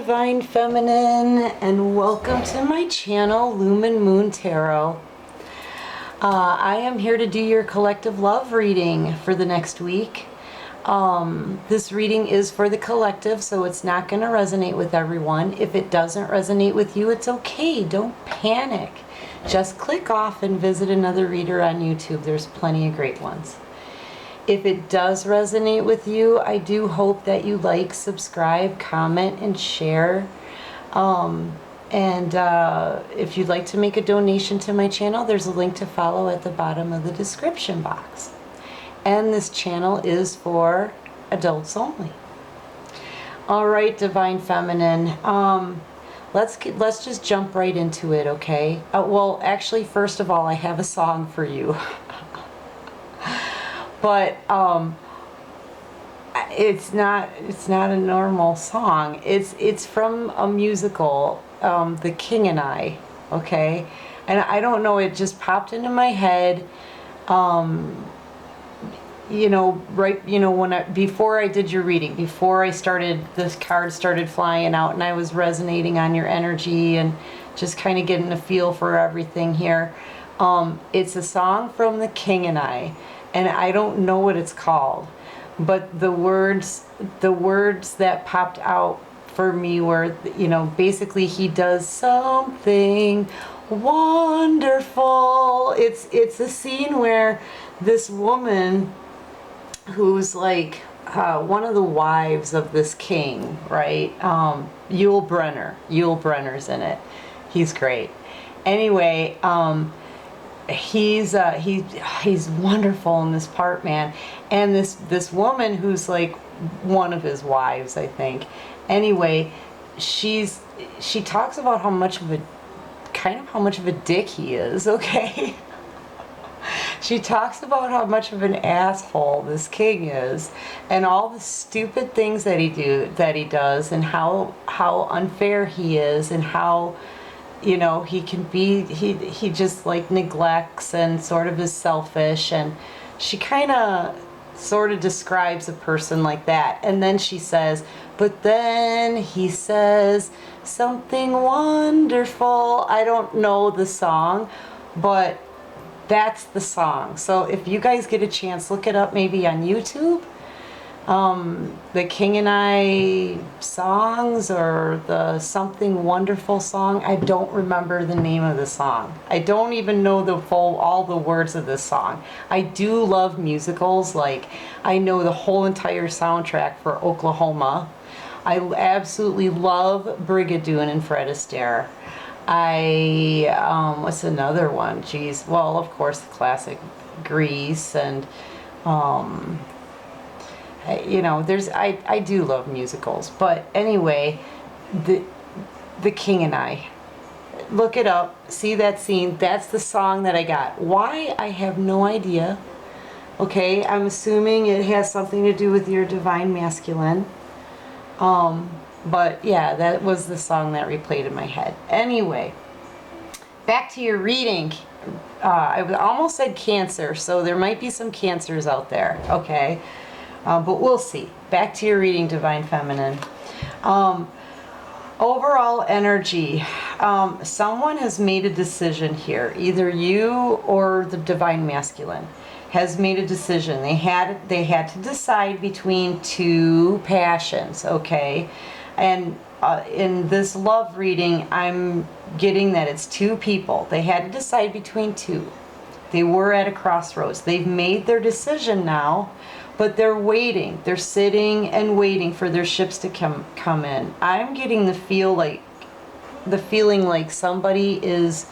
Divine Feminine, and welcome to my channel, Lumen Moon Tarot. I am here to do your collective love reading for the next week. This reading is for the collective, so it's not going to resonate with everyone. If it doesn't resonate with you, it's okay. Don't panic. Just click off and visit another reader on YouTube. There's plenty of great ones. If it does resonate with you, I do hope that you like, subscribe, comment, and share. If you'd like to make a donation to my channel, there's a link to follow at the bottom of the description box. And this channel is for adults only. All right, Divine Feminine. Let's just jump right into it, okay? Well, actually, first of all, I have a song for you. But it's not a normal song. It's from a musical, The King and I, okay? And I don't know, it just popped into my head. Before I did your reading, before I started, this card started flying out and I was resonating on your energy and just kind of getting a feel for everything here. It's a song from The King and I. And I don't know what it's called, but the words that popped out for me were, basically he does something wonderful. It's a scene where this woman who's like one of the wives of this king, right? Yul Brenner's in it. He's great. Anyway, he's wonderful in this part, man. And this woman who's like one of his wives, I think. Anyway, she talks about how much of a dick he is, okay? She talks about how much of an asshole this king is and all the stupid things that he does and how unfair he is and how he can be, he just like neglects and sort of is selfish, and she kind of sort of describes a person like that. And then she says, but then he says something wonderful. I don't know the song, but that's the song. So if you guys get a chance, look it up maybe on YouTube. The King and I songs, or the something wonderful song. I don't remember the name of the song. I don't even know all the words of this song. I do love musicals. Like, I know the whole entire soundtrack for Oklahoma. I absolutely love Brigadoon and Fred Astaire. What's another one? Geez. Well, of course, the classic Grease, and I do love musicals. But anyway, the King and I. Look it up. See that scene. That's the song that I got. Why? I have no idea. Okay, I'm assuming it has something to do with your divine masculine. But yeah, that was the song that replayed in my head. Anyway, back to your reading. I almost said Cancer, so there might be some Cancers out there. Okay. But we'll see. Back to your reading, Divine Feminine. Overall energy. Someone has made a decision here. Either you or the Divine Masculine has made a decision. They had to decide between two passions, okay? And in this love reading, I'm getting that it's two people. They had to decide between two. They were at a crossroads. They've made their decision now. But they're waiting. They're sitting and waiting for their ships to come in. I'm getting the feeling like somebody is.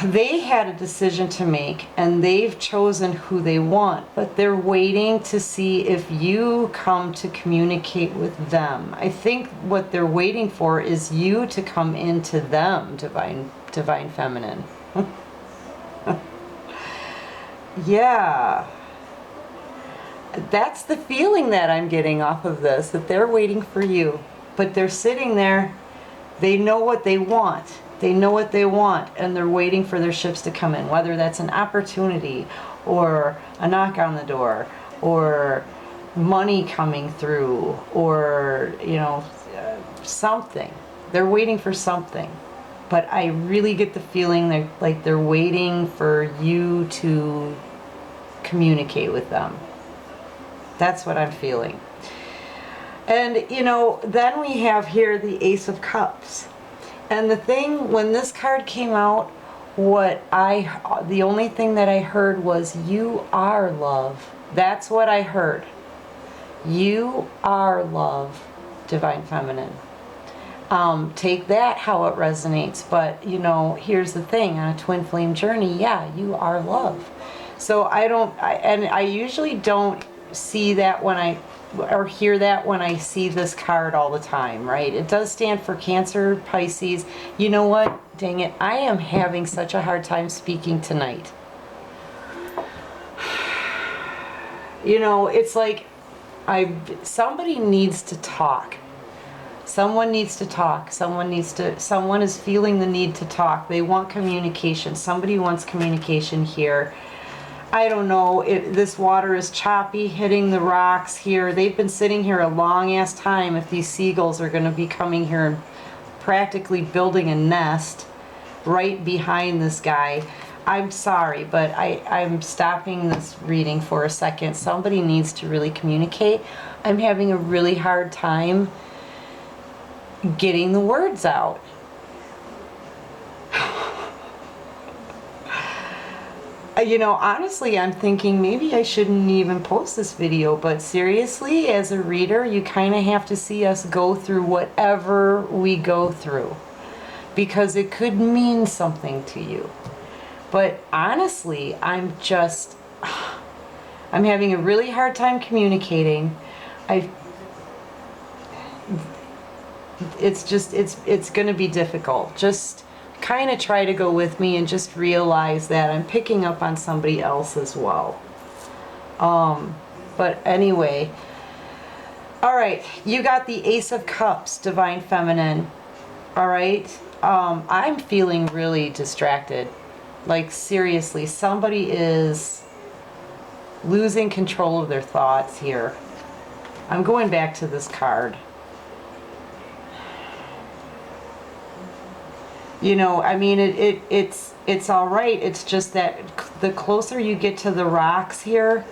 They had a decision to make, and they've chosen who they want. But they're waiting to see if you come to communicate with them. I think what they're waiting for is you to come into them, Divine Feminine. Yeah. That's the feeling that I'm getting off of this, that they're waiting for you. But they're sitting there, they know what they want. They know what they want, and they're waiting for their ships to come in, whether that's an opportunity or a knock on the door or money coming through, or something. They're waiting for something. But I really get the feeling that like they're waiting for you to communicate with them. That's what I'm feeling. And, you know, then we have here the Ace of Cups. And the thing, when this card came out, the only thing that I heard was, you are love. That's what I heard. You are love, Divine Feminine. Take that how it resonates. But, you know, here's the thing. On a twin flame journey, yeah, you are love. So I usually don't see that or hear that when I see this card all the time, right? It does stand for Cancer, Pisces. You know what? Dang it. I am having such a hard time speaking tonight. You know, it's like somebody needs to talk. Someone needs to talk. Someone is feeling the need to talk. They want communication. Somebody wants communication here. I don't know, this water is choppy, hitting the rocks here. They've been sitting here a long ass time if these seagulls are going to be coming here and practically building a nest right behind this guy. I'm sorry, but I'm stopping this reading for a second. Somebody needs to really communicate. I'm having a really hard time getting the words out. You know, honestly, I'm thinking maybe I shouldn't even post this video, but seriously, as a reader, you kind of have to see us go through whatever we go through, because it could mean something to you. But honestly, I'm having a really hard time communicating. It's going to be difficult. Just kind of try to go with me and just realize that I'm picking up on somebody else as well. But anyway, all right, you got the Ace of Cups, Divine Feminine. All right, I'm feeling really distracted. Like, seriously, somebody is losing control of their thoughts here. I'm going back to this card. You know, I mean, it's all right. It's just that the closer you get to the rocks here,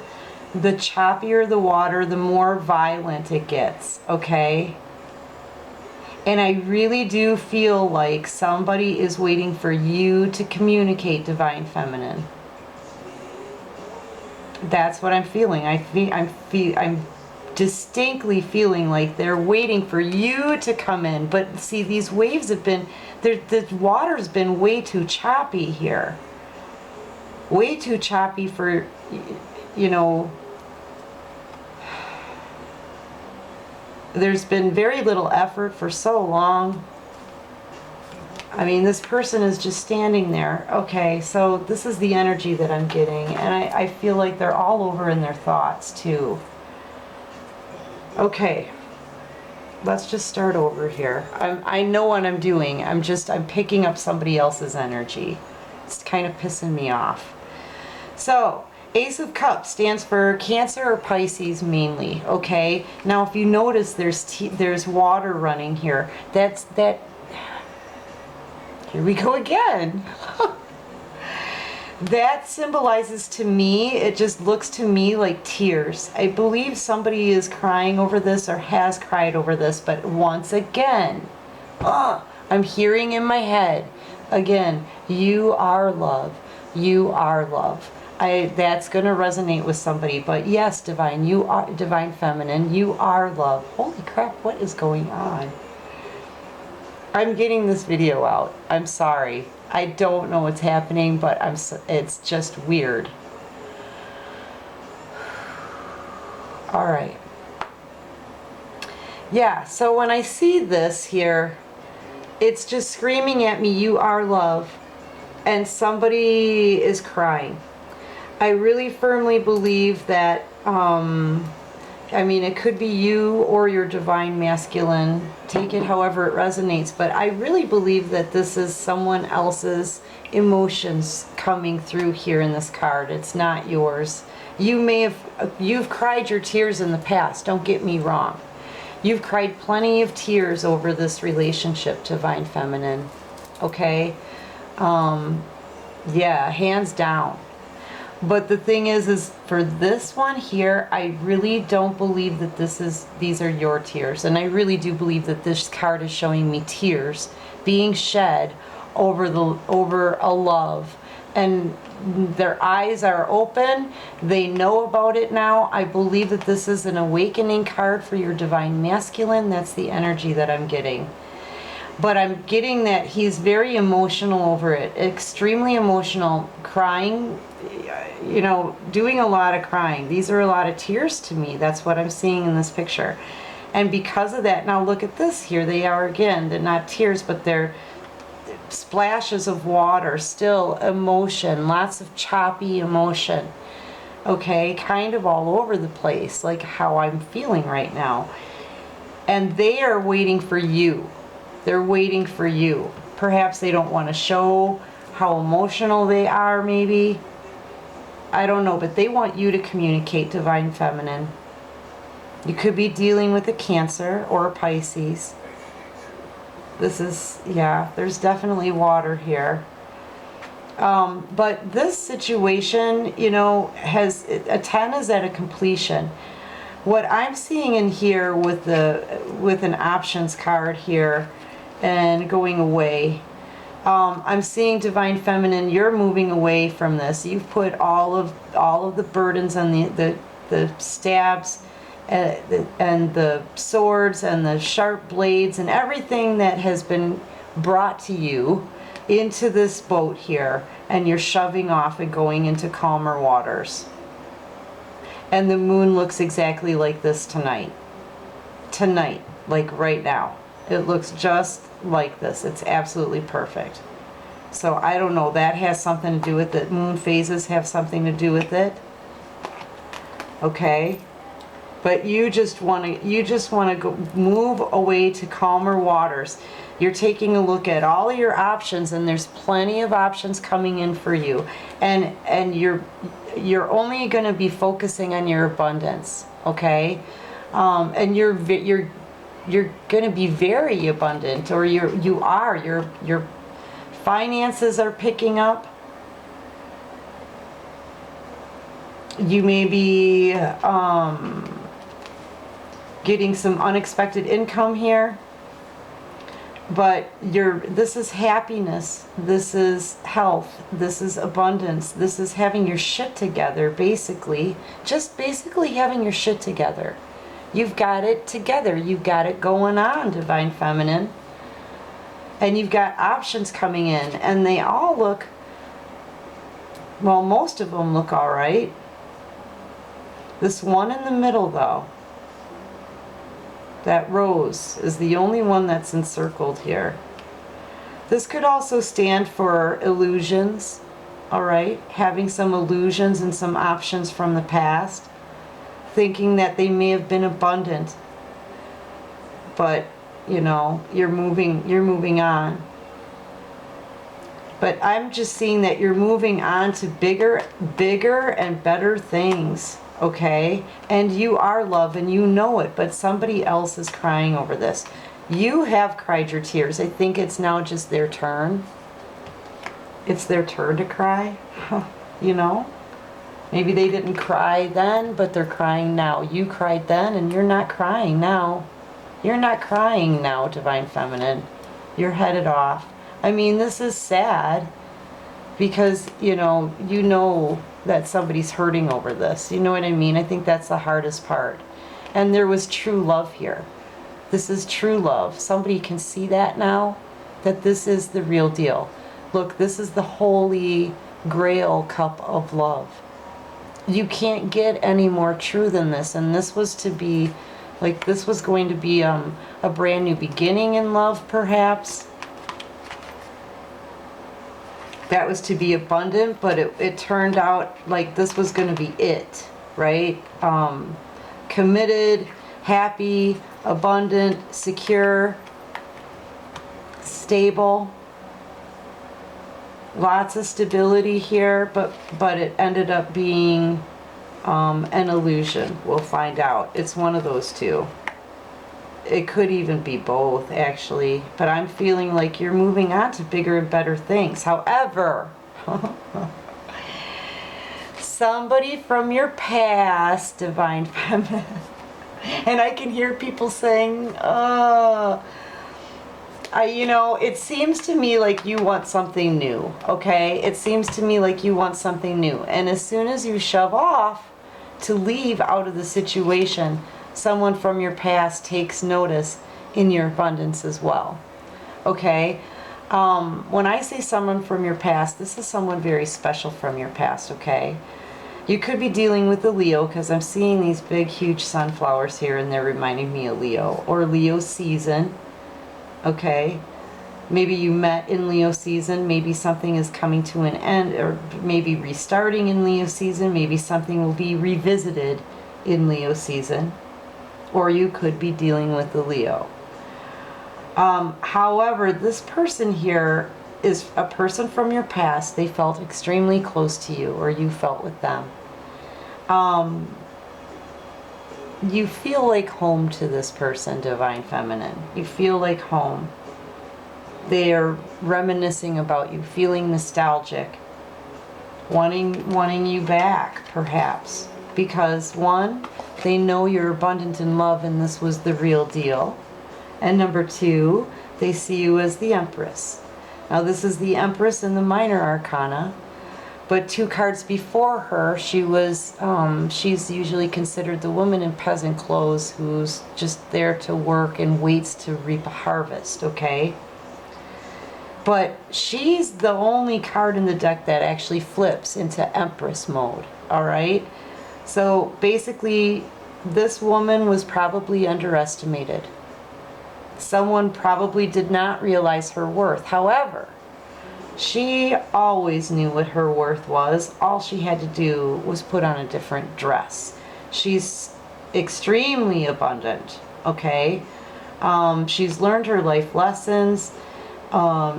the choppier the water, the more violent it gets, okay? And I really do feel like somebody is waiting for you to communicate, Divine Feminine. That's what I'm feeling. I'm distinctly feeling like they're waiting for you to come in. But see, these waves have been, the water's been way too choppy here. Way too choppy for, you know, there's been very little effort for so long. I mean, this person is just standing there. Okay, so this is the energy that I'm getting. And I feel like they're all over in their thoughts too. Okay, let's just start over here. I know what I'm doing. I'm picking up somebody else's energy. It's kind of pissing me off. So, Ace of Cups stands for Cancer or Pisces mainly, okay? Now, if you notice, there's water running here. Here we go again. That symbolizes to me, it just looks to me like tears. I believe somebody is crying over this or has cried over this, but once again, I'm hearing in my head, again, you are love. You are love. That's going to resonate with somebody, but yes, Divine Feminine, you are love. Holy crap, what is going on? I'm getting this video out. I'm sorry. I don't know what's happening, but it's just weird. All right. Yeah, so when I see this here, it's just screaming at me, you are love, and somebody is crying. I really firmly believe that, I mean, it could be you or your divine masculine. Take it however it resonates. But I really believe that this is someone else's emotions coming through here in this card. It's not yours. You've cried your tears in the past. Don't get me wrong. You've cried plenty of tears over this relationship, Divine Feminine. Okay? Yeah, hands down. But the thing is for this one here, I really don't believe that these are your tears. And I really do believe that this card is showing me tears being shed over a love. And their eyes are open. They know about it now. I believe that this is an awakening card for your Divine Masculine. That's the energy that I'm getting. But I'm getting that he's very emotional over it. Extremely emotional. Crying, you know, doing a lot of crying. These are a lot of tears to me. That's what I'm seeing in this picture. And because of that, now look at this. Here they are again. They're not tears, but they're splashes of water. Still emotion. Lots of choppy emotion. Okay, kind of all over the place, like how I'm feeling right now. And they are waiting for you. They're waiting for you. Perhaps they don't want to show how emotional they are, maybe. I don't know, but they want you to communicate, Divine Feminine. You could be dealing with a Cancer or a Pisces. This is, yeah, there's definitely water here. But this situation, you know, a 10 is at a completion. What I'm seeing in here with an options card here and going away, I'm seeing, Divine Feminine, you're moving away from this. You've put all of the burdens and the stabs and the swords and the sharp blades and everything that has been brought to you into this boat here, and you're shoving off and going into calmer waters. And the moon looks exactly like this tonight. Tonight, like right now. It looks just like this. It's absolutely perfect. So I don't know, that has something to do with it. Moon phases have something to do with it. Okay? But you just want to go move away to calmer waters. You're taking a look at all of your options, and there's plenty of options coming in for you. And you're only going to be focusing on your abundance, okay? And you're going to be very abundant, or your finances are picking up. You may be getting some unexpected income here, but this is happiness, this is health, this is abundance, this is having your shit together, basically. Just basically having your shit together. You've got it together. You've got it going on, Divine Feminine. And you've got options coming in, and they all look, well, most of them look all right. This one in the middle, though, that rose, is the only one that's encircled here. This could also stand for illusions, all right? Having some illusions and some options from the past. Thinking that they may have been abundant, but you know, you're moving on. But I'm just seeing that you're moving on to bigger and better things, okay? And you are love, and you know it, but somebody else is crying over this. You have cried your tears. I think it's now just their turn. It's their turn to cry, you know? Maybe they didn't cry then, but they're crying now. You cried then, and you're not crying now. You're not crying now, Divine Feminine. You're headed off. I mean, this is sad because, you know that somebody's hurting over this. You know what I mean? I think that's the hardest part. And there was true love here. This is true love. Somebody can see that now, that this is the real deal. Look, this is the holy grail cup of love. You can't get any more true than this. And this was to be, like, this was going to be a brand new beginning in love, perhaps. That was to be abundant, but it turned out like this was going to be it, right? Committed, happy, abundant, secure, stable. Lots of stability here, but it ended up being an illusion. We'll find out. It's one of those two. it could even be both, actually. But I'm feeling like you're moving on to bigger and better things. However, somebody from your past, Divine Feminine, and I can hear people saying, you know, it seems to me like you want something new, okay? It seems to me like you want something new. And as soon as you shove off to leave out of the situation, someone from your past takes notice in your abundance as well, okay? When I say someone from your past, this is someone very special from your past, okay? You could be dealing with a Leo, because I'm seeing these big, huge sunflowers here, and they're reminding me of Leo, or Leo season. Okay, maybe you met in Leo season, maybe something is coming to an end, or maybe restarting in Leo season, maybe something will be revisited in Leo season, or you could be dealing with the Leo. However, this person here is a person from your past. They felt extremely close to you, or you felt with them. You feel like home to this person, Divine Feminine. You feel like home. They are reminiscing about you, feeling nostalgic, wanting you back, perhaps. Because one, they know you're abundant in love and this was the real deal. And number two, they see you as the Empress. Now this is the Empress in the Minor Arcana. But 2 cards before her, she's usually considered the woman in peasant clothes who's just there to work and waits to reap a harvest, okay? But she's the only card in the deck that actually flips into Empress mode, all right? So basically, this woman was probably underestimated. Someone probably did not realize her worth. However, she always knew what her worth was. All she had to do was put on a different dress. She's extremely abundant, okay? She's learned her life lessons.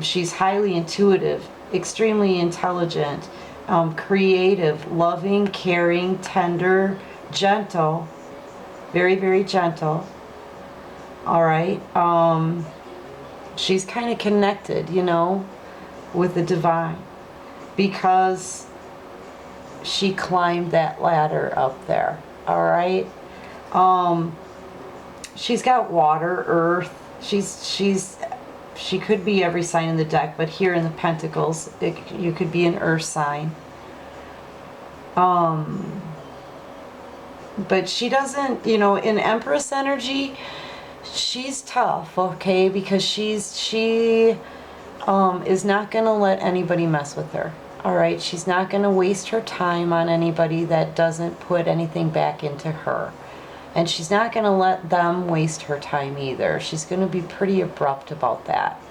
She's highly intuitive, extremely intelligent, creative, loving, caring, tender, gentle, very, very gentle. All right. She's kind of connected, you know, with the divine, because she climbed that ladder up there. All right. She's got water, earth. She could be every sign in the deck, but here in the Pentacles, you could be an earth sign. But she doesn't, you know, in Empress energy, she's tough, okay, because she is not going to let anybody mess with her. All right, she's not going to waste her time on anybody that doesn't put anything back into her. And she's not going to let them waste her time either. She's going to be pretty abrupt about that.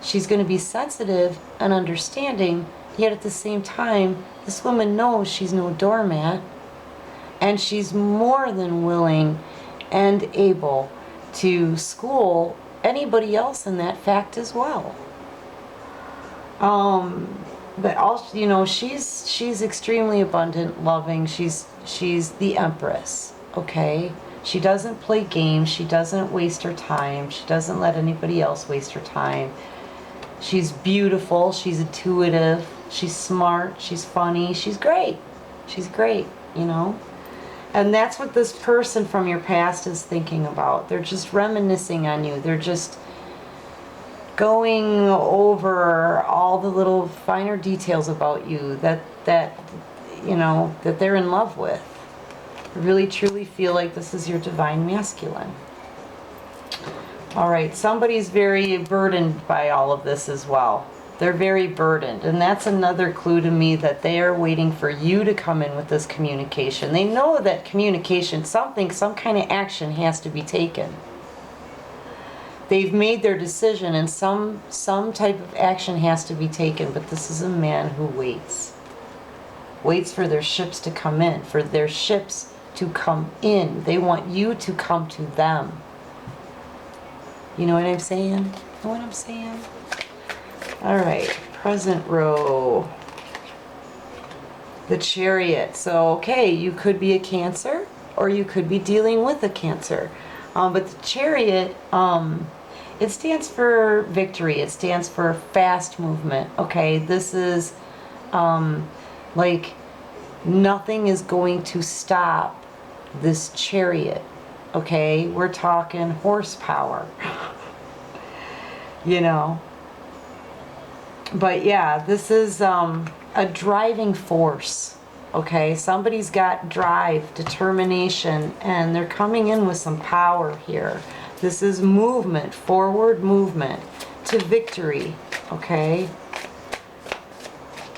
She's going to be sensitive and understanding, yet at the same time, this woman knows she's no doormat, and she's more than willing and able to school anybody else in that fact as well. But also, you know, she's extremely abundant, loving. She's the Empress, okay? She doesn't play games. She doesn't waste her time. She doesn't let anybody else waste her time. She's beautiful. She's intuitive. She's smart. She's funny. She's great. She's great, you know? And that's what this person from your past is thinking about. They're just reminiscing on you. They're just going over all the little finer details about you that you know, that they're in love with. I really truly feel like this is your divine masculine. All right, somebody's very burdened by all of this as well. They're very burdened, and that's another clue to me that they are waiting for you to come in with this communication. They know that communication, some kind of action has to be taken. They've made their decision, and some type of action has to be taken, but this is a man who waits for their ships to come in, for their ships to come in. They want you to come to them. You know what I'm saying? Know what I'm saying? All right, present row. The Chariot. So, okay, you could be a Cancer, or you could be dealing with a Cancer. But the Chariot, it stands for victory. It stands for fast movement. Okay, this is like nothing is going to stop this Chariot. Okay, we're talking horsepower. You know. But yeah, this is a driving force. Okay, somebody's got drive, determination, and they're coming in with some power here. This is movement, forward movement to victory. Okay,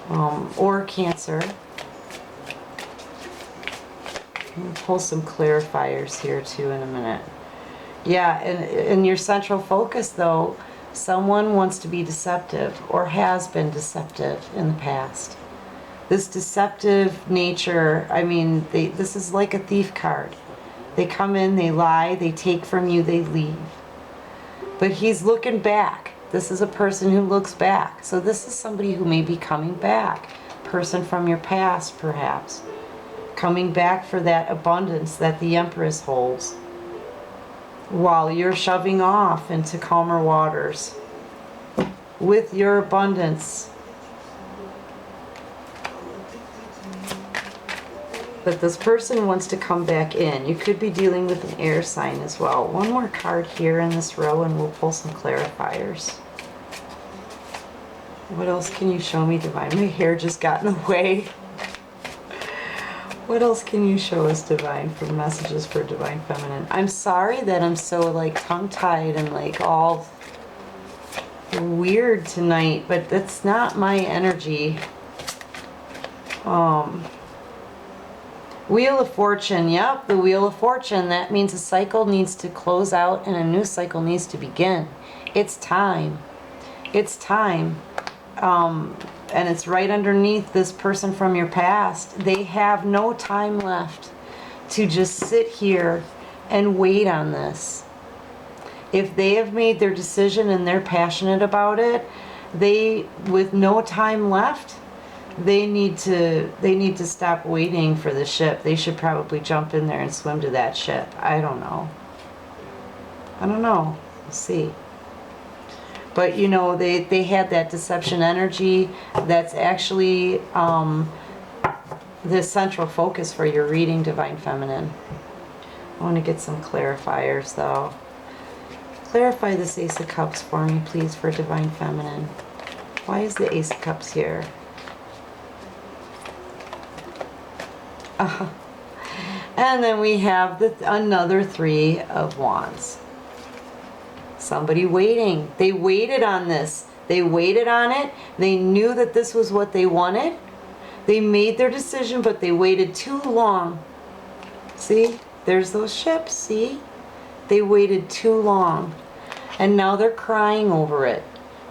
or Cancer. We'll pull some clarifiers here too in a minute. Yeah, and your central focus though, someone wants to be deceptive or has been deceptive in the past. This deceptive nature, I mean, this is like a thief card. They come in, they lie, they take from you, they leave. But he's looking back. This is a person who looks back. So this is somebody who may be coming back. Person from your past, perhaps. Coming back for that abundance that the Empress holds. While you're shoving off into calmer waters. With your abundance. But this person wants to come back in. You could be dealing with an air sign as well. One more card here in this row and we'll pull some clarifiers. What else can you show me, Divine? My hair just got in the way. What else can you show us, Divine, for messages for Divine Feminine? I'm sorry that I'm so like tongue-tied and like all weird tonight, but that's not my energy. Wheel of Fortune, yep, the Wheel of Fortune. That means a cycle needs to close out and a new cycle needs to begin. It's time. It's time. And it's right underneath this person from your past. They have no time left to just sit here and wait on this. If they have made their decision and they're passionate about it, with no time left, they need to stop waiting for the ship. They should probably jump in there and swim to that ship. I don't know. We'll see. But you know, they had that deception energy. That's actually the central focus for your reading, Divine Feminine. I want to get some clarifiers though. Clarify this Ace of Cups for me, please, for Divine Feminine. Why is the Ace of Cups here? And then we have another Three of Wands. Somebody waiting. They waited on this. They waited on it. They knew that this was what they wanted. They made their decision, but they waited too long. See? There's those ships, see? They waited too long. And now they're crying over it.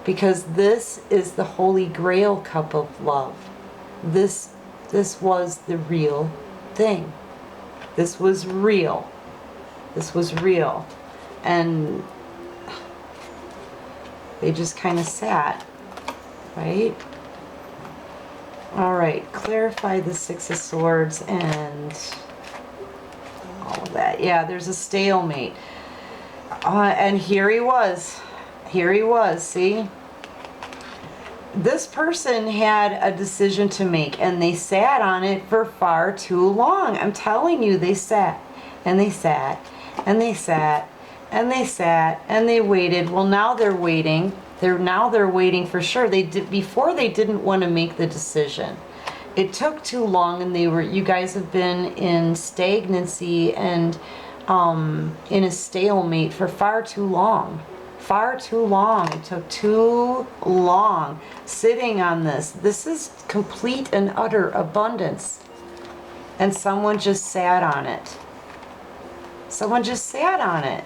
Because this is the Holy Grail cup of love. This was the real thing. This was real. This was real. And they just kind of sat, right? All right, clarify the Six of Swords and all of that. Yeah, there's a stalemate. And here he was. Here he was, see? This person had a decision to make and they sat on it for far too long. I'm telling you, they sat and they sat and they sat and they sat and they waited. Well, now they're waiting. They're waiting for sure. Before they didn't want to make the decision. It took too long and you guys have been in stagnancy and in a stalemate for far too long. Far too long. It took too long sitting on this. This is complete and utter abundance. And someone just sat on it. Someone just sat on it.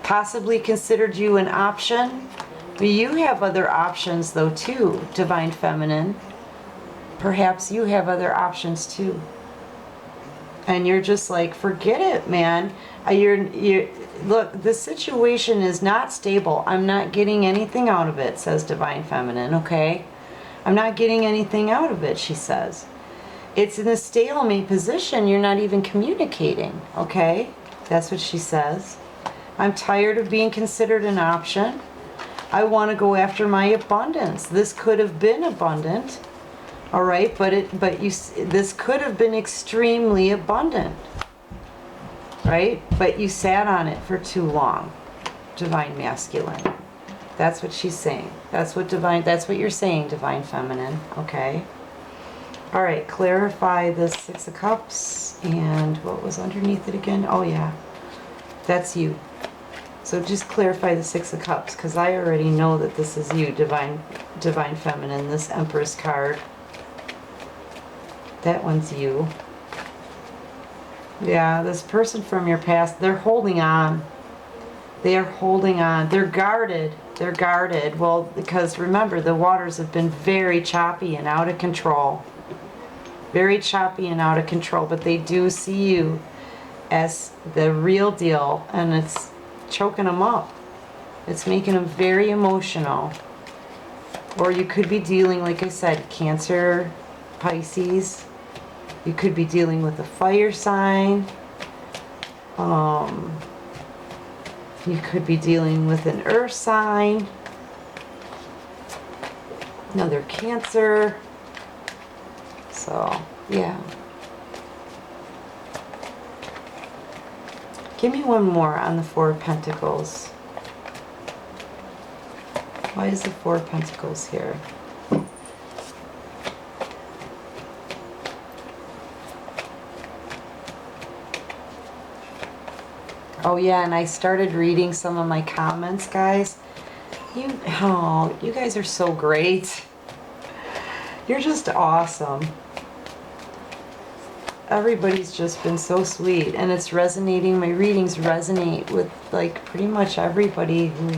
Possibly considered you an option. But you have other options though too, Divine Feminine. Perhaps you have other options too. And you're just like, forget it, man. Look, the situation is not stable. I'm not getting anything out of it, says Divine Feminine, okay? I'm not getting anything out of it, she says. It's in a stalemate position. You're not even communicating, okay? That's what she says. I'm tired of being considered an option. I want to go after my abundance. This could have been abundant, all right, this could have been extremely abundant, right? But you sat on it for too long, Divine Masculine. That's what she's saying. That's what you're saying, Divine Feminine, okay? All right, clarify the Six of Cups and what was underneath it again? Oh yeah, that's you. So just clarify the Six of Cups, because I already know that this is you, Divine Feminine, this Empress card. That one's you. Yeah, this person from your past, they're holding on. They are holding on. They're guarded. They're guarded. Well, because remember, the waters have been very choppy and out of control. Very choppy and out of control, but they do see you as the real deal, and it's choking them up. It's making them very emotional. Or you could be dealing, like I said, Cancer, Pisces. You could be dealing with a fire sign. You could be dealing with an earth sign. Another Cancer. So, yeah. Give me one more on the Four of Pentacles. Why is the Four of Pentacles here? Oh yeah, and I started reading some of my comments, guys. You guys are so great. You're just awesome. Everybody's just been so sweet, and it's resonating. My readings resonate with like pretty much everybody who...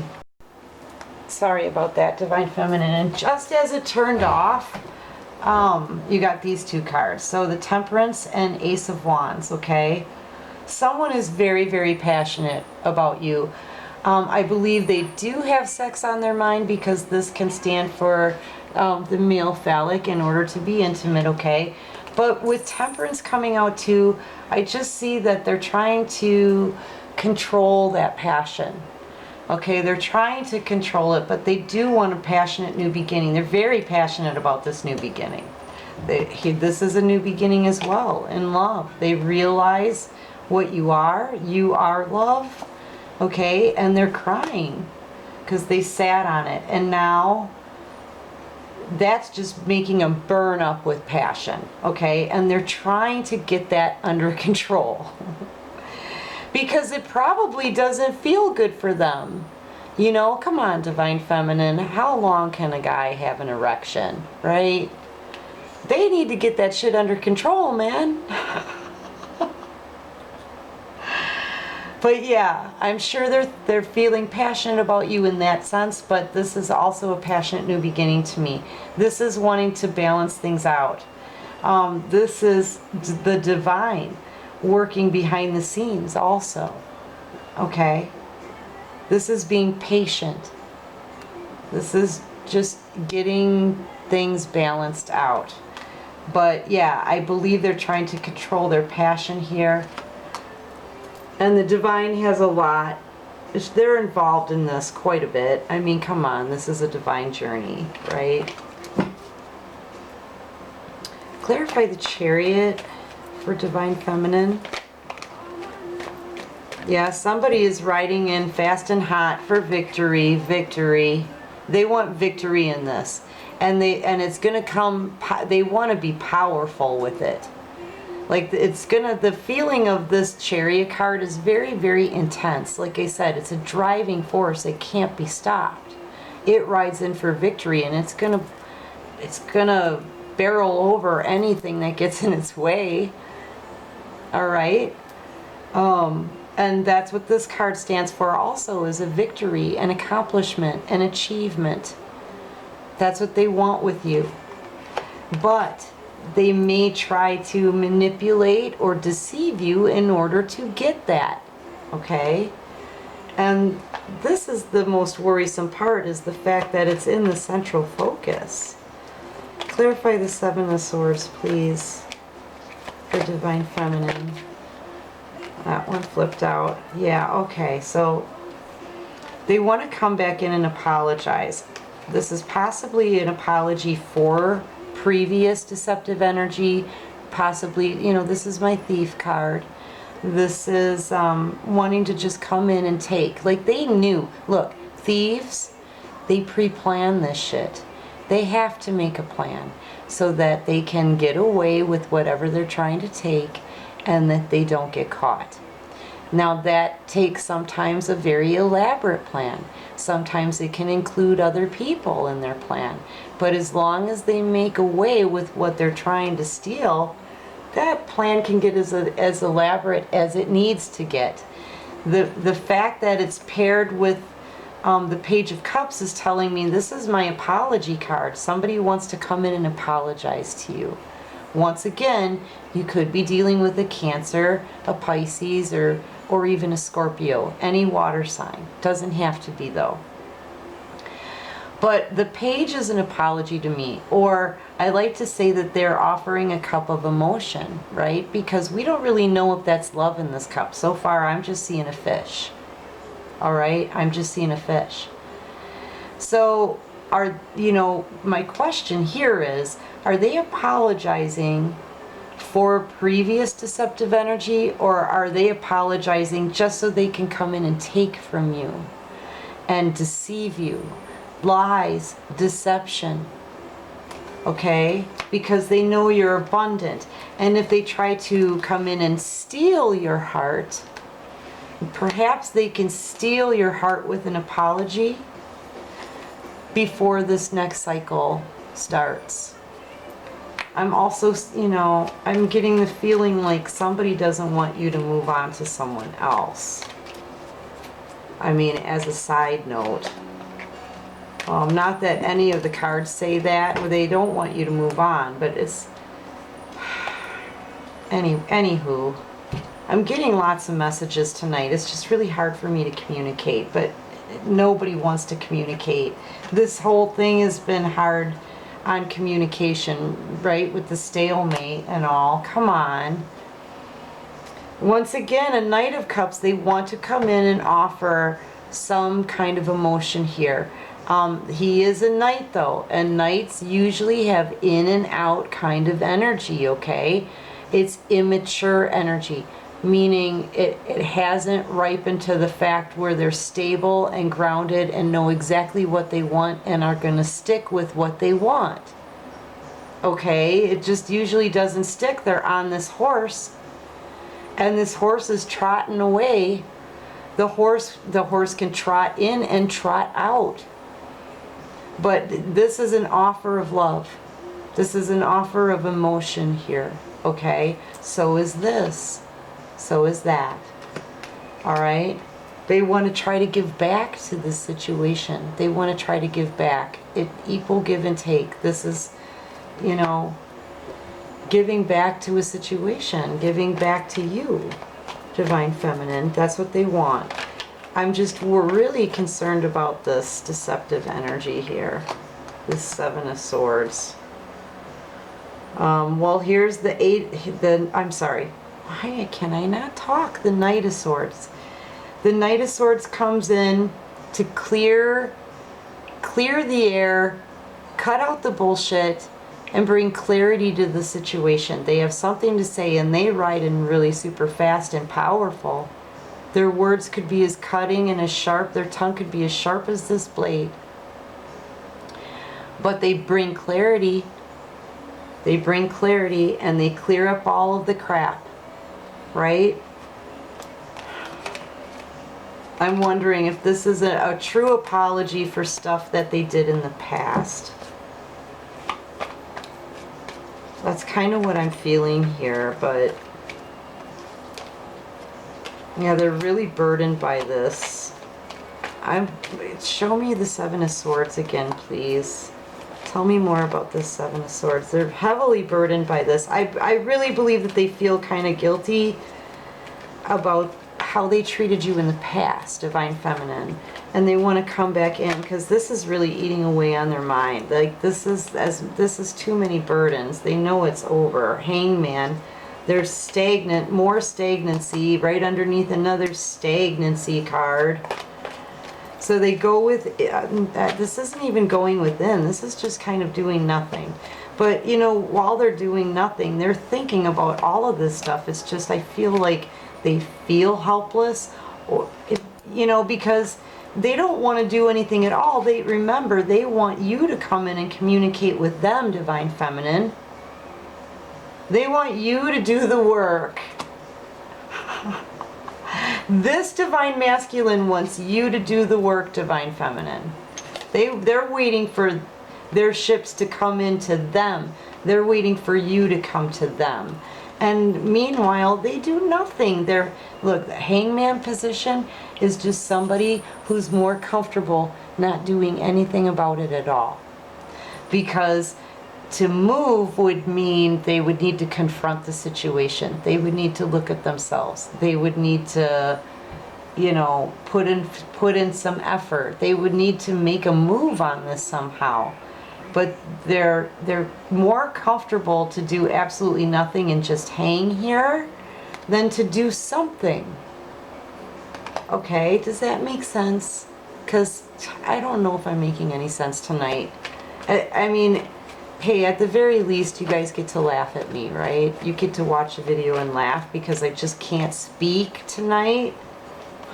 Sorry about that, Divine Feminine. And just as it turned off, you got these two cards. So the Temperance and Ace of Wands, okay? Someone is very, very passionate about you. I believe they do have sex on their mind, because this can stand for the male phallic in order to be intimate, okay? But with Temperance coming out too, I just see that they're trying to control that passion. Okay, they're trying to control it, but they do want a passionate new beginning. They're very passionate about this new beginning. This is a new beginning as well in love. They realize what you are. You are love. Okay, and they're crying because they sat on it. And now that's just making them burn up with passion. Okay, and they're trying to get that under control. Because it probably doesn't feel good for them. You know, come on, Divine Feminine. How long can a guy have an erection, right? They need to get that shit under control, man. But yeah, I'm sure they're feeling passionate about you in that sense, but this is also a passionate new beginning to me. This is wanting to balance things out. This is the divine working behind the scenes also, okay? This is being patient. This is just getting things balanced out. But yeah, I believe they're trying to control their passion here. And the divine has a lot. They're involved in this quite a bit. I mean, come on, this is a divine journey, right? Clarify the Chariot for Divine Feminine. Yeah, somebody is riding in fast and hot for victory. Victory. They want victory in this. And it's going to come, they want to be powerful with it. Like, the feeling of this Chariot card is very, very intense. Like I said, it's a driving force. It can't be stopped. It rides in for victory, and it's gonna barrel over anything that gets in its way. All right? And that's what this card stands for also, is a victory, an accomplishment, an achievement. That's what they want with you. But they may try to manipulate or deceive you in order to get that, okay? And this is the most worrisome part, is the fact that it's in the central focus. Clarify the Seven of Swords, please, for Divine Feminine. That one flipped out. Yeah, okay. So they want to come back in and apologize. This is possibly an apology for previous deceptive energy. Possibly, you know, this is my thief card. This is wanting to just come in and take. Like they knew. Look, thieves, they pre-plan this shit. They have to make a plan so that they can get away with whatever they're trying to take and that they don't get caught. Now that takes sometimes a very elaborate plan. Sometimes it can include other people in their plan. But as long as they make away with what they're trying to steal, that plan can get as elaborate as it needs to get. The fact that it's paired with the Page of Cups is telling me this is my apology card. Somebody wants to come in and apologize to you. Once again, you could be dealing with a Cancer, a Pisces, or even a Scorpio. Any water sign. Doesn't have to be though. But the page is an apology to me. Or I like to say that they're offering a cup of emotion, right? Because we don't really know if that's love in this cup. So far, I'm just seeing a fish. All right? I'm just seeing a fish. So, my question here is, are they apologizing for previous deceptive energy, or are they apologizing just so they can come in and take from you and deceive you? Lies, deception, okay? Because they know you're abundant. And if they try to come in and steal your heart, perhaps they can steal your heart with an apology before this next cycle starts. I'm also, I'm getting the feeling like somebody doesn't want you to move on to someone else. I mean, as a side note. Not that any of the cards say that, or they don't want you to move on, but it's... Anywho, I'm getting lots of messages tonight. It's just really hard for me to communicate, but nobody wants to communicate. This whole thing has been hard on communication, right, with the stalemate and all. Come on. Once again, a Knight of Cups, they want to come in and offer some kind of emotion here. He is a knight though, and knights usually have in and out kind of energy, okay? It's immature energy, meaning it hasn't ripened to the fact where they're stable and grounded and know exactly what they want and are going to stick with what they want. Okay, it just usually doesn't stick. They're on this horse, and this horse is trotting away. The horse can trot in and trot out. But this is an offer of love. This is an offer of emotion here, okay? So is this. So is that. All right? They want to try to give back to this situation. They want to try to give back. Equal give and take. This is, giving back to a situation, giving back to you, Divine Feminine. That's what they want. We're really concerned about this deceptive energy here. This Seven of Swords. Well, here's I'm sorry. Why can I not talk? The Knight of Swords. The Knight of Swords comes in to clear the air, cut out the bullshit, and bring clarity to the situation. They have something to say, and they ride in really super fast and powerful. Their words could be as cutting and as sharp. Their tongue could be as sharp as this blade. But they bring clarity. They bring clarity, and they clear up all of the crap. Right? I'm wondering if this is a true apology for stuff that they did in the past. That's kind of what I'm feeling here, but yeah, they're really burdened by this. Show me the Seven of Swords again, please. Tell me more about this Seven of Swords. They're heavily burdened by this. I really believe that they feel kind of guilty about how they treated you in the past, Divine Feminine. And they want to come back in because this is really eating away on their mind. Like this is too many burdens. They know it's over. Hangman. There's stagnant, more stagnancy, right underneath another stagnancy card. So they go with, this isn't even going within, this is just kind of doing nothing. But, you know, while they're doing nothing, they're thinking about all of this stuff. It's just, I feel like they feel helpless, or, you know, because they don't want to do anything at all. They remember, they want you to come in and communicate with them, Divine Feminine. They want you to do the work. This Divine Masculine wants you to do the work, Divine Feminine. They're waiting for their ships to come into them. They're waiting for you to come to them. And meanwhile, they do nothing. Look, the Hangman position is just somebody who's more comfortable not doing anything about it at all. Because to move would mean they would need to confront the situation. They would need to look at themselves. They would need to, you know, put in some effort. They would need to make a move on this somehow. But they're more comfortable to do absolutely nothing and just hang here than to do something. Okay, does that make sense? Because I don't know if I'm making any sense tonight. I mean, hey, at the very least, you guys get to laugh at me, right? You get to watch the video and laugh because I just can't speak tonight.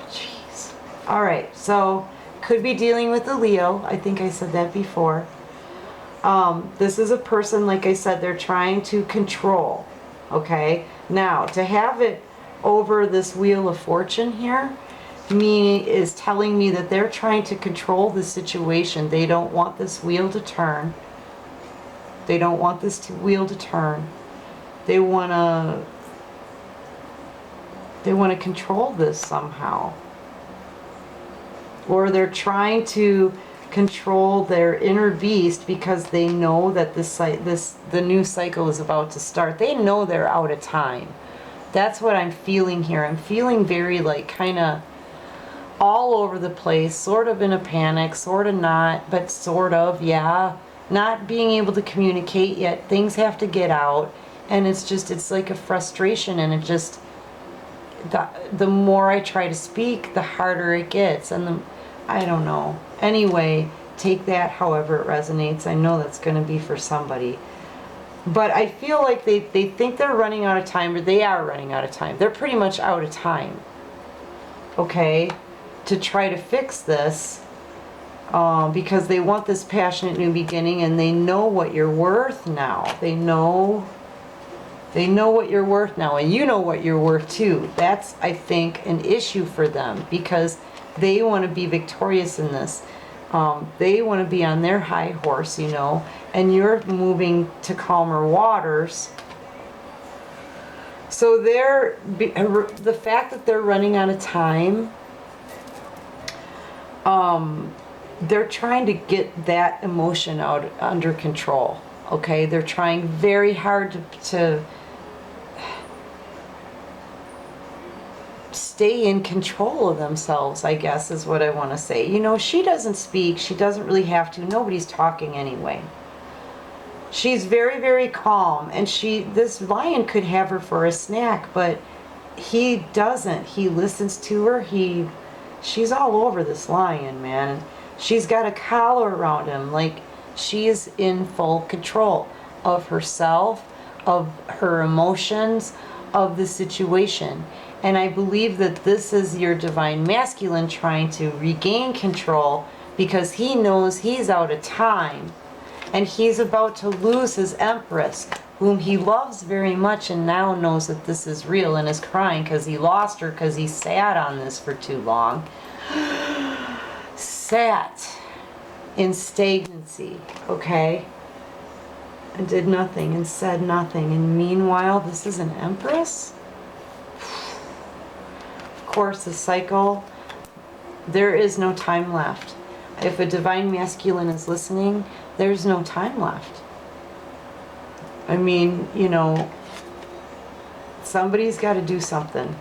Jeez. All right, so could be dealing with a Leo. I think I said that before. This is a person, like I said, they're trying to control. Okay, now to have it over this Wheel of Fortune here, is telling me that they're trying to control the situation. They don't want this wheel to turn. They don't want this wheel to turn. They want to control this somehow. Or they're trying to control their inner beast because they know that the new cycle is about to start. They know they're out of time. That's what I'm feeling here. I'm feeling very like kind of all over the place, sort of in a panic, sort of not, but sort of, yeah. Not being able to communicate yet. Things have to get out. And it's like a frustration, and it just, the more I try to speak, the harder it gets. And I don't know. Anyway, take that however it resonates. I know that's going to be for somebody. But I feel like they think they're running out of time, or they are running out of time. They're pretty much out of time. Okay? To try to fix this. Because they want this passionate new beginning, and they know what you're worth now. They know what you're worth now, and you know what you're worth too. That's, I think, an issue for them, because they want to be victorious in this. They want to be on their high horse, you know, and you're moving to calmer waters. So the fact that they're running out of time, they're trying to get that emotion out under control. Okay, they're trying very hard to stay in control of themselves, I guess is what I want to say. You know, she doesn't speak. She doesn't really have to. Nobody's talking anyway. She's very, very calm, and this lion could have her for a snack, but he doesn't. He listens to her. She's all over this lion, man. She's got a collar around him, like she's in full control of herself, of her emotions, of the situation. And I believe that this is your Divine Masculine trying to regain control, because he knows he's out of time, and he's about to lose his Empress, whom he loves very much, and now knows that this is real, and is crying because he lost her, because he sat on this for too long. Sat in stagnancy, okay, and did nothing and said nothing. And meanwhile, this is an Empress. Of course, the cycle, there is no time left. If a Divine Masculine is listening, there's no time left. I mean, you know, somebody's got to do something.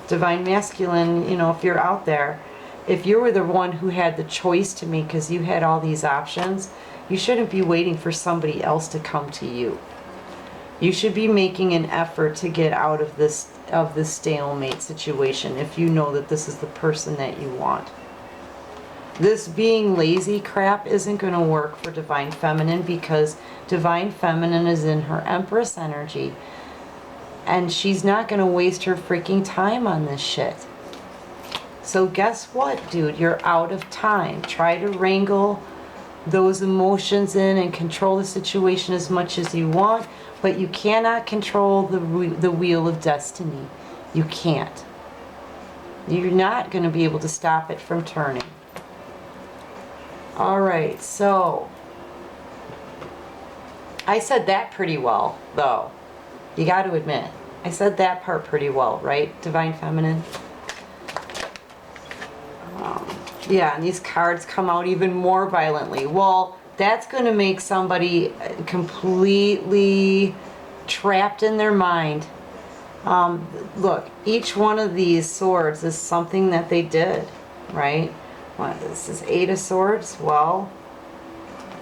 Divine Masculine, you know, if you're out there, if you were the one who had the choice to make, because you had all these options, you shouldn't be waiting for somebody else to come to you. You should be making an effort to get out of this stalemate situation if you know that this is the person that you want. This being lazy crap isn't going to work for Divine Feminine, because Divine Feminine is in her Empress energy. And she's not going to waste her freaking time on this shit. So guess what, dude? You're out of time. Try to wrangle those emotions in and control the situation as much as you want, but you cannot control the wheel of destiny. You can't. You're not going to be able to stop it from turning. All right, so I said that pretty well, though. You got to admit, I said that part pretty well, right, Divine Feminine? Yeah, and these cards come out even more violently. Well, that's going to make somebody completely trapped in their mind. Look, each one of these swords is something that they did, right? What, this is 8 of Swords. Well,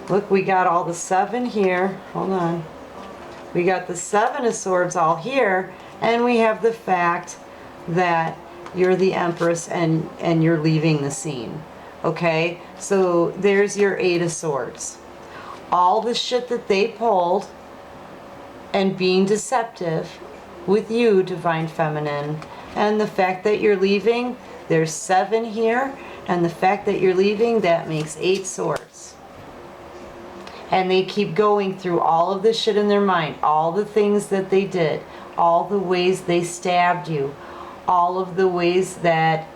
look, we got all the 7 here. Hold on. We got the 7 of Swords all here, and we have the fact that you're the Empress and you're leaving the scene. Okay, so there's your 8 of Swords. All the shit that they pulled and being deceptive with you, Divine Feminine, and the fact that you're leaving, there's 7 here, and the fact that you're leaving, that makes 8 swords. And they keep going through all of this shit in their mind, all the things that they did, all the ways they stabbed you, all of the ways that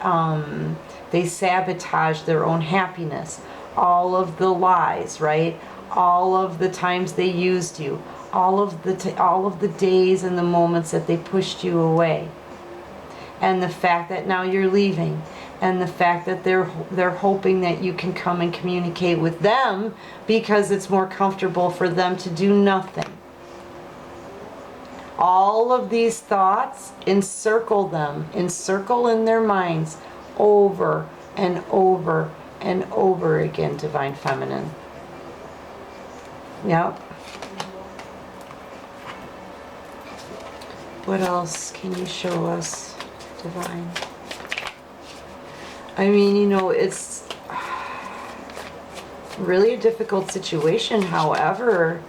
they sabotaged their own happiness, all of the lies, right? All of the times they used you, all of the days and the moments that they pushed you away, and the fact that now you're leaving, and the fact that they're hoping that you can come and communicate with them because it's more comfortable for them to do nothing. All of these thoughts, encircle them, encircle in their minds over and over and over again, Divine Feminine. Yep. What else can you show us, Divine? I mean, you know, it's really a difficult situation. However,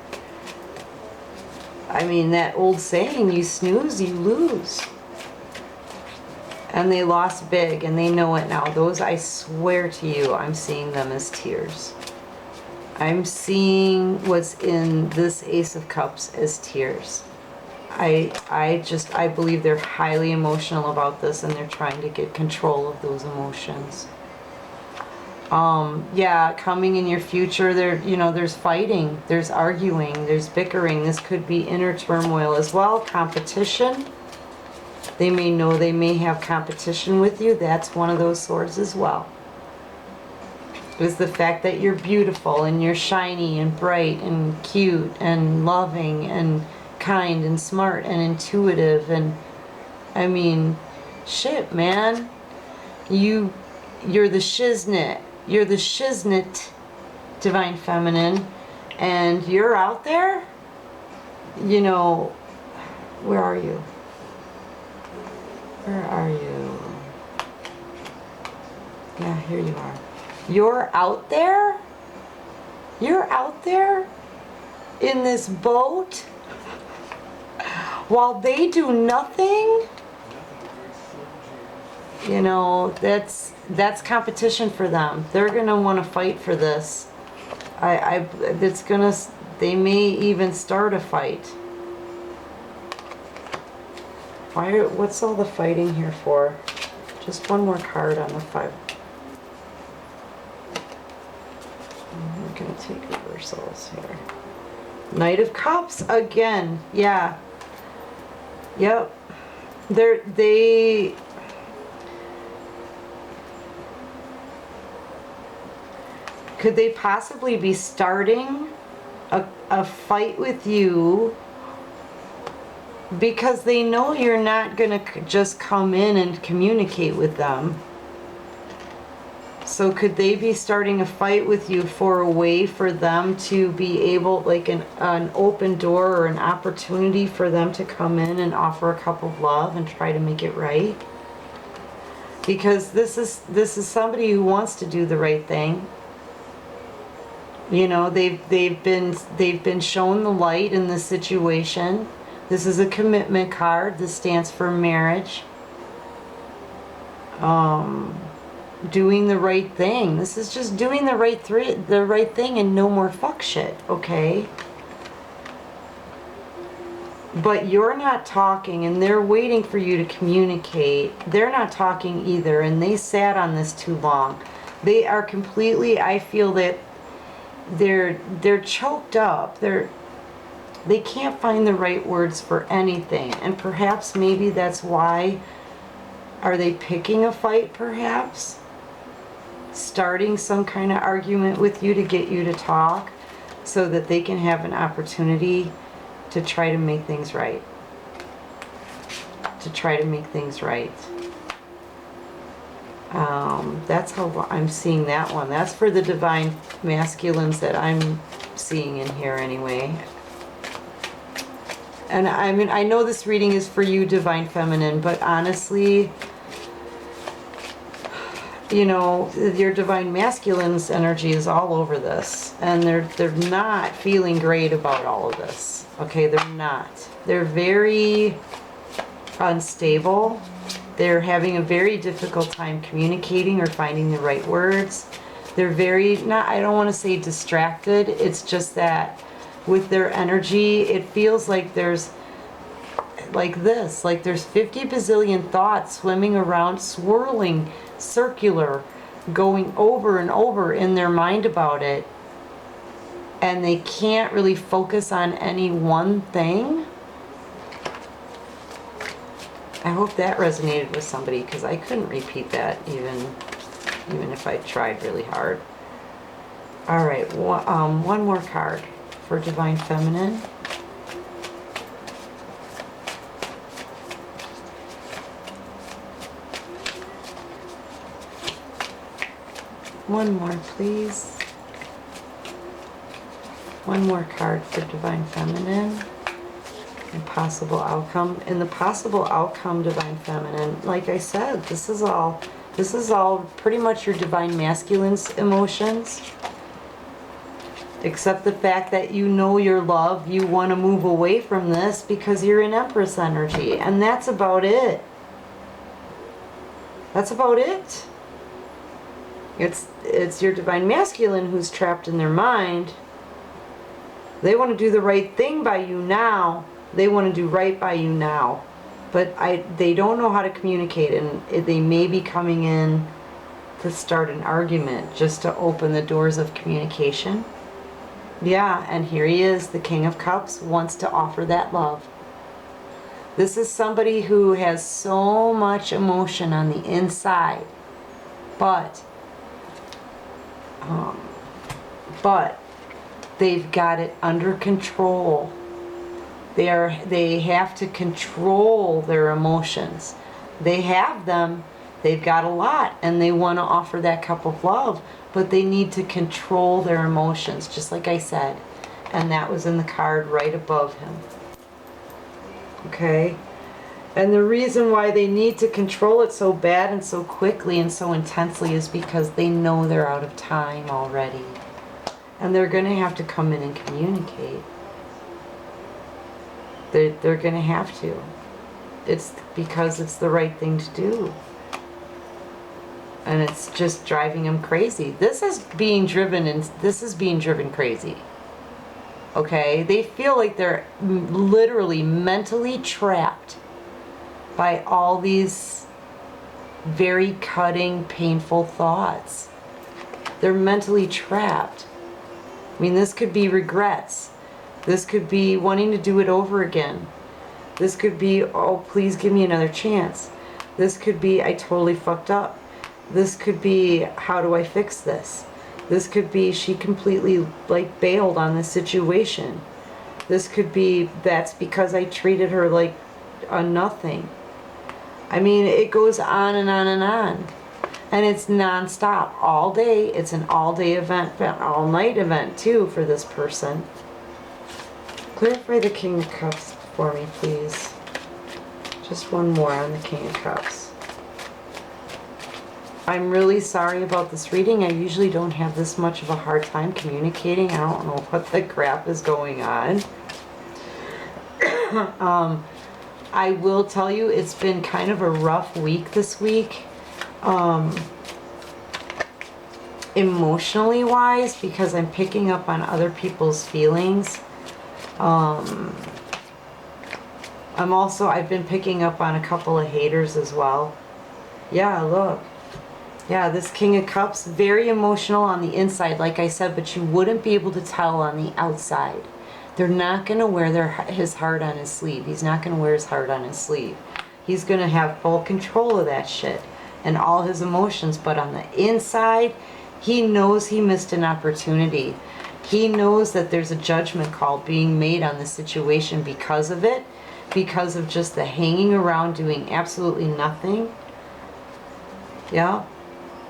I mean, that old saying, you snooze, you lose. And they lost big, and they know it now. Those, I swear to you, I'm seeing them as tears. I'm seeing what's in this Ace of Cups as tears. I believe they're highly emotional about this, and they're trying to get control of those emotions. Yeah, coming in your future, there's fighting, there's arguing, there's bickering. This could be inner turmoil as well. Competition. They may know they may have competition with you. That's one of those swords as well. Is the fact that you're beautiful and you're shiny and bright and cute and loving and kind and smart and intuitive, and I mean, shit, man. You're the shiznit. You're the shiznit, Divine Feminine, and you're out there. You know, where are you? Where are you? Yeah, here you are. You're out there? You're out there in this boat while they do nothing? You know, that's competition for them. They're gonna want to fight for this. They may even start a fight. What's all the fighting here for? Just one more card on the 5. I'm gonna take reversals here. Knight of Cups again. Yeah. Yep. They could they possibly be starting a fight with you because they know you're not gonna just come in and communicate with them. So could they be starting a fight with you for a way for them to be able, like an open door or an opportunity for them to come in and offer a cup of love and try to make it right? Because this is somebody who wants to do the right thing. You know, they've been shown the light in this situation. This is a commitment card. This stands for marriage. Doing the right thing. This is just doing the right thing and no more fuck shit, okay? But you're not talking and they're waiting for you to communicate. They're not talking either, and they sat on this too long. They are completely, I feel that they're choked up. They can't find the right words for anything. And perhaps maybe that's why. Are they picking a fight perhaps? Starting some kind of argument with you to get you to talk so that they can have an opportunity to try to make things right. To try to make things right. That's how I'm seeing that one. That's for the divine masculines that I'm seeing in here anyway. And I mean, I know this reading is for you, divine feminine, but honestly, you know, your divine masculine's energy is all over this, and they're not feeling great about all of this. Okay, they're not. They're very unstable. They're having a very difficult time communicating or finding the right words. They're very, not, I don't want to say distracted. It's just that with their energy, it feels like there's like this, like there's 50 bazillion thoughts swimming around, swirling, circular, going over and over in their mind about it, and they can't really focus on any one thing. I hope that resonated with somebody, because I couldn't repeat that even if I tried really hard. All right, one more card for divine feminine. One more, please. One more card for divine feminine. And possible outcome. In the possible outcome, divine feminine, like I said, this is all pretty much your divine masculine's emotions. Except the fact that you know your love, you want to move away from this because you're in Empress energy. And that's about it. That's about it. It's your divine masculine who's trapped in their mind. They want to do the right thing by you now. They want to do right by you now. But they don't know how to communicate, and they may be coming in to start an argument just to open the doors of communication. Yeah, and here he is, the King of Cups, wants to offer that love. This is somebody who has so much emotion on the inside, but they've got it under control. They have to control their emotions. They have them. They've got a lot, and they want to offer that cup of love, but they need to control their emotions, just like I said. And that was in the card right above him. Okay? And the reason why they need to control it so bad and so quickly and so intensely is because they know they're out of time already. And they're going to have to come in and communicate. They're going to have to. It's because it's the right thing to do. And it's just driving them crazy. This is being driven crazy. Okay? They feel like they're literally mentally trapped by all these very cutting, painful thoughts. They're mentally trapped. I mean, this could be regrets. This could be wanting to do it over again. This could be, oh, please give me another chance. This could be, I totally fucked up. This could be, how do I fix this? This could be, she completely like bailed on the situation. This could be, that's because I treated her like a nothing. I mean, it goes on and on and on. And it's non-stop, all day. It's an all-day event, all night event too for this person. Clarify the King of Cups for me, please. Just one more on the King of Cups. I'm really sorry about this reading. I usually don't have this much of a hard time communicating. I don't know what the crap is going on. I will tell you, it's been kind of a rough week this week. Emotionally wise, because I'm picking up on other people's feelings. I've been picking up on a couple of haters as well. Yeah, look. Yeah, this King of Cups, very emotional on the inside, like I said, but you wouldn't be able to tell on the outside. They're not going to wear his heart on his sleeve. He's not going to wear his heart on his sleeve. He's going to have full control of that shit and all his emotions, but on the inside, he knows he missed an opportunity. He knows that there's a judgment call being made on the situation because of it, because of just the hanging around doing absolutely nothing. Yeah.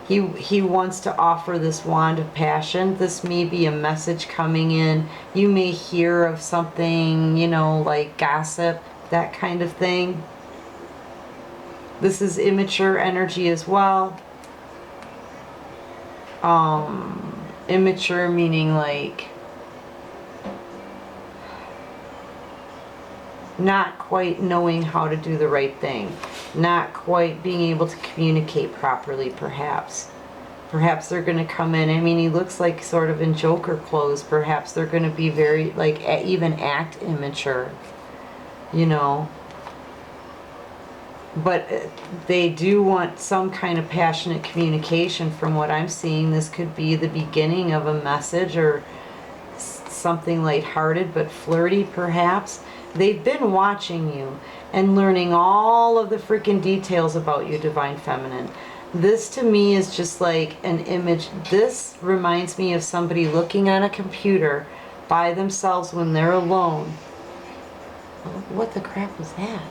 He wants to offer this wand of passion. This may be a message coming in. You may hear of something, you know, like gossip, that kind of thing. This is immature energy as well. Immature meaning like not quite knowing how to do the right thing, not quite being able to communicate properly, perhaps. Perhaps they're going to come in, I mean, he looks like sort of in Joker clothes. Perhaps they're going to be very, like, even act immature, you know. But they do want some kind of passionate communication from what I'm seeing. This could be the beginning of a message or something lighthearted but flirty, perhaps. They've been watching you and learning all of the freaking details about you, Divine Feminine. This to me is just like an image. This reminds me of somebody looking on a computer by themselves when they're alone. What the crap was that?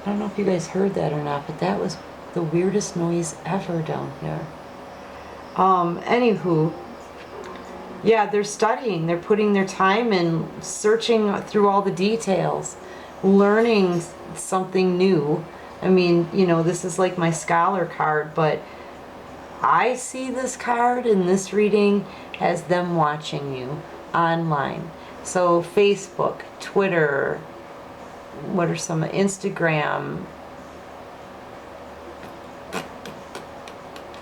I don't know if you guys heard that or not, but that was the weirdest noise ever down here. Anywho, yeah, they're studying. They're putting their time in, searching through all the details, learning something new. I mean, you know, this is like my scholar card, but I see this card in this reading as them watching you online. So Facebook, Twitter, what are some, Instagram,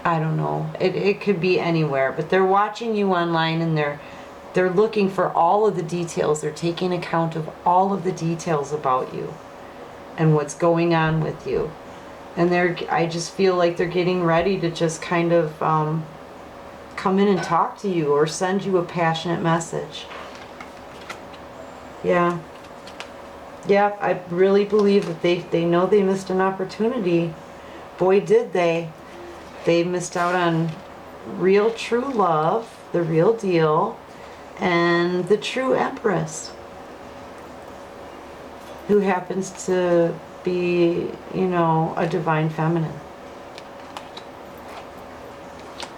I don't know, it could be anywhere, but they're watching you online and they're looking for all of the details. They're taking account of all of the details about you and what's going on with you. And I just feel like they're getting ready to just kind of come in and talk to you or send you a passionate message. Yeah. Yeah, I really believe that they know they missed an opportunity. Boy, did they. They missed out on real true love, the real deal, and the true Empress, who happens to be, you know, a Divine Feminine.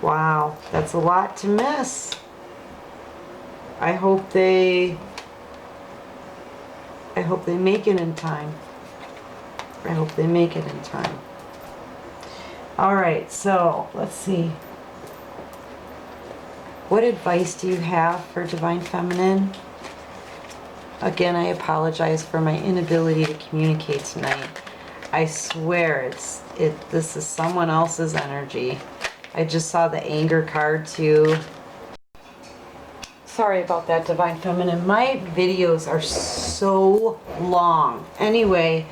Wow, that's a lot to miss. I hope they make it in time. I hope they make it in time. All right, so let's see. What advice do you have for Divine Feminine? Again, I apologize for my inability to communicate tonight. I swear this is someone else's energy. I just saw the anger card too. Sorry about that, Divine Feminine. My videos are so long. Anyway,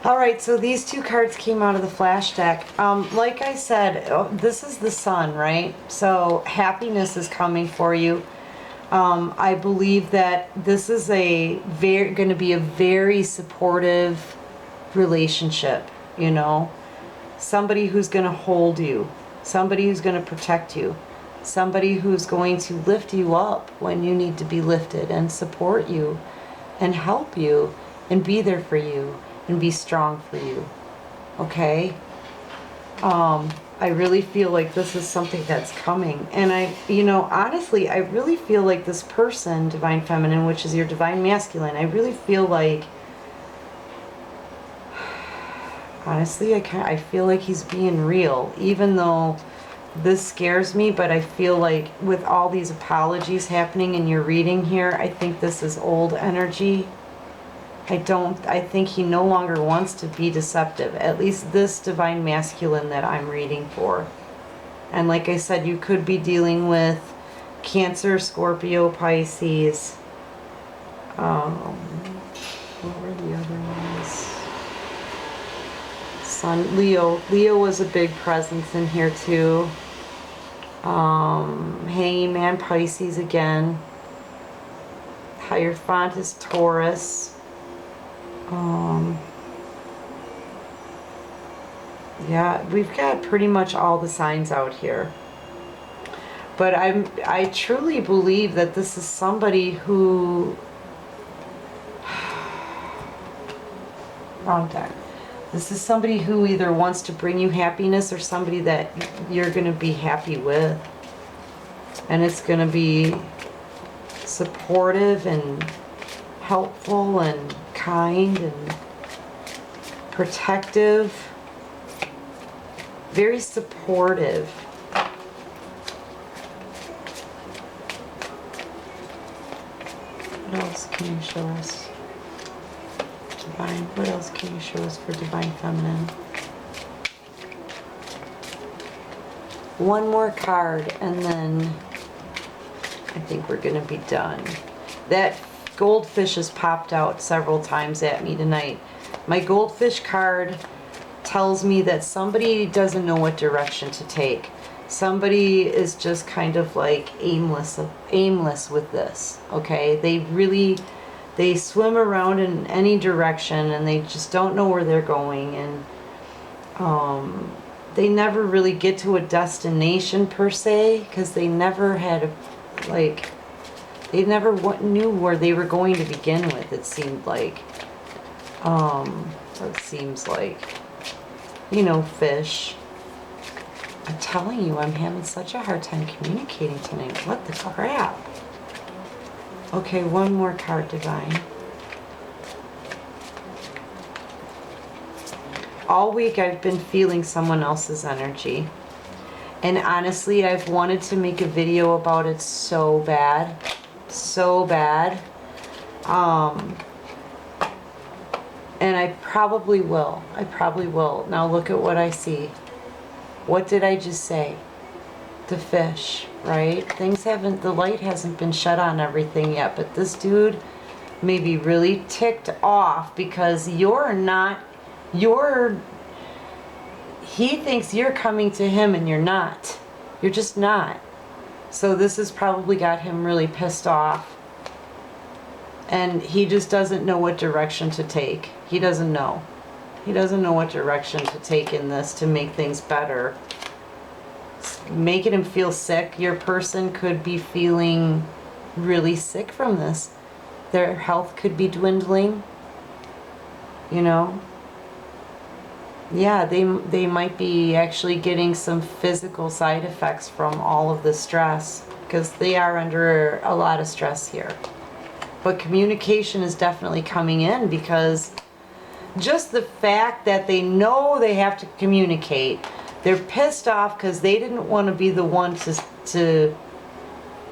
all right, so these two cards came out of the flash deck. Like I said, this is the Sun, right? So happiness is coming for you. I believe that this is going to be a very supportive relationship, you know? Somebody who's going to hold you, somebody who's going to protect you, somebody who's going to lift you up when you need to be lifted and support you and help you and be there for you and be strong for you. Okay? I really feel like this is something that's coming. And honestly, I really feel like this person, Divine Feminine, which is your Divine Masculine, I really feel like, honestly, I feel like he's being real, even though this scares me, but I feel like with all these apologies happening in your reading here, I think this is old energy. I think he no longer wants to be deceptive, at least this Divine Masculine that I'm reading for. And like I said, you could be dealing with Cancer, Scorpio, Pisces. What were the other ones? Sun, Leo. Leo was a big presence in here too. Hanging Man, Pisces again. Hierophant is Taurus. Yeah, we've got pretty much all the signs out here. But I truly believe that this is somebody who... Wrong deck. This is somebody who either wants to bring you happiness or somebody that you're going to be happy with. And it's going to be supportive and helpful and kind and protective. Very supportive. What else can you show us? Divine. What else can you show us for Divine Feminine? One more card and then I think we're going to be done. That goldfish has popped out several times at me tonight. My goldfish card tells me that somebody doesn't know what direction to take. Somebody is just kind of like aimless with this, okay? They swim around in any direction and they just don't know where they're going, and they never really get to a destination per se, because they never had they never knew where they were going to begin with, it seemed like. It seems like, fish. I'm telling you, I'm having such a hard time communicating tonight. What the crap? Okay, one more card, Divine. All week I've been feeling someone else's energy. And honestly, I've wanted to make a video about it so bad. So bad. And I probably will. Now look at what I see. What did I just say? The fish, right? The light hasn't been shut on everything yet, but this dude may be really ticked off because he thinks you're coming to him and you're not. You're just not. So this has probably got him really pissed off. And he just doesn't know what direction to take. He doesn't know. He doesn't know what direction to take in this to make things better. Making him feel sick. Your person could be feeling really sick from this. Their health could be dwindling. Yeah, they might be actually getting some physical side effects from all of the stress, because they are under a lot of stress here. But communication is definitely coming in, because just the fact that they know they have to communicate, they're pissed off because they didn't want to be the one to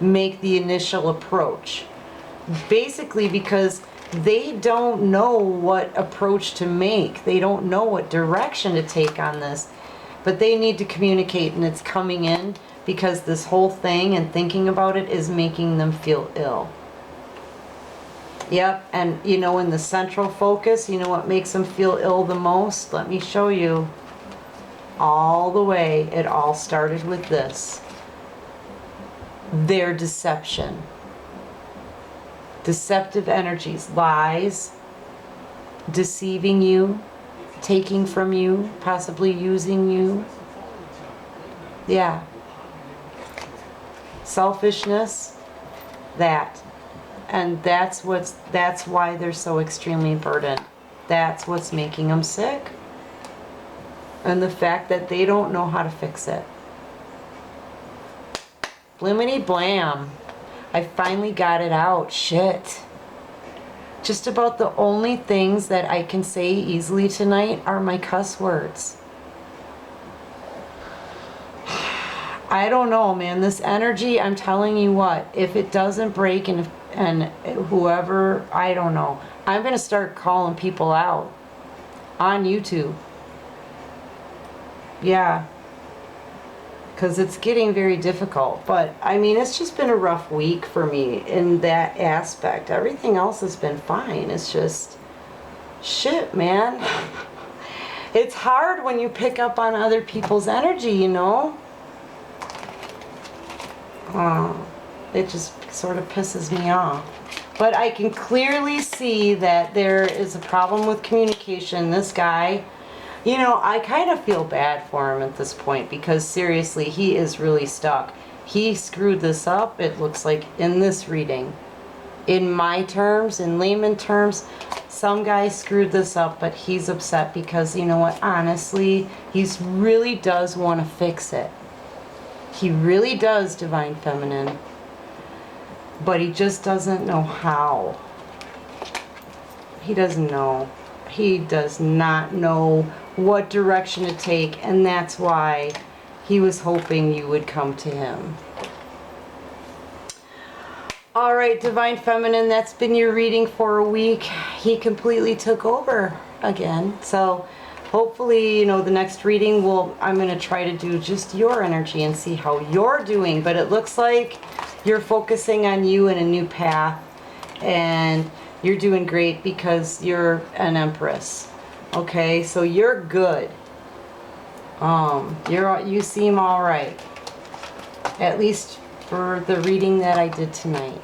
make the initial approach. Basically because they don't know what approach to make. They don't know what direction to take on this. But they need to communicate, and it's coming in because this whole thing and thinking about it is making them feel ill. Yep, and in the central focus, what makes them feel ill the most? Let me show you. All the way, it all started with this. Their deception. Deceptive energies, lies, deceiving you, taking from you, possibly using you. Yeah. Selfishness, that. And that's why they're so extremely burdened. That's what's making them sick. and the fact that they don't know how to fix it. Blimity blam. I finally got it out. Shit. Just about the only things that I can say easily tonight are my cuss words. I don't know, man. This energy, I'm telling you what, if it doesn't break and whoever, I don't know. I'm going to start calling people out on YouTube. Yeah. Because it's getting very difficult. But, I mean, it's just been a rough week for me in that aspect. Everything else has been fine. It's just, shit, man. It's hard when you pick up on other people's energy, you know? It just sort of pisses me off. But I can clearly see that there is a problem with communication. This guy, you know, I kind of feel bad for him at this point because seriously, he is really stuck. He screwed this up, it looks like, in this reading. In my terms, in layman terms, some guy screwed this up, but he's upset because, you know what, honestly, he really does want to fix it. He really does, Divine Feminine. But he just doesn't know how. He doesn't know. He does not know what direction to take, and that's why he was hoping you would come to him. All right, Divine Feminine, that's been your reading for a week. He completely took over again. So hopefully, you know, the next reading I'm going to try to do just your energy and see how you're doing. But it looks like you're focusing on you in a new path, and you're doing great because you're an Empress. Okay, so you're good. You seem all right, at least for the reading that I did tonight.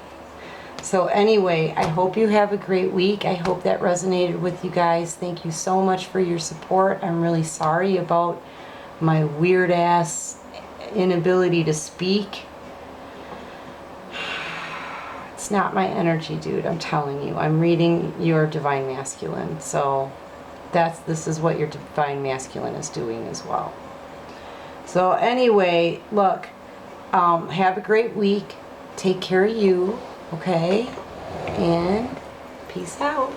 So anyway, I hope you have a great week. I hope that resonated with you guys. Thank you so much for your support. I'm really sorry about my weird ass inability to speak. It's not my energy, dude. I'm telling you. I'm reading your Divine Masculine. So this is what your Divine Masculine is doing as well. So anyway, look, have a great week. Take care of you, okay? And peace out.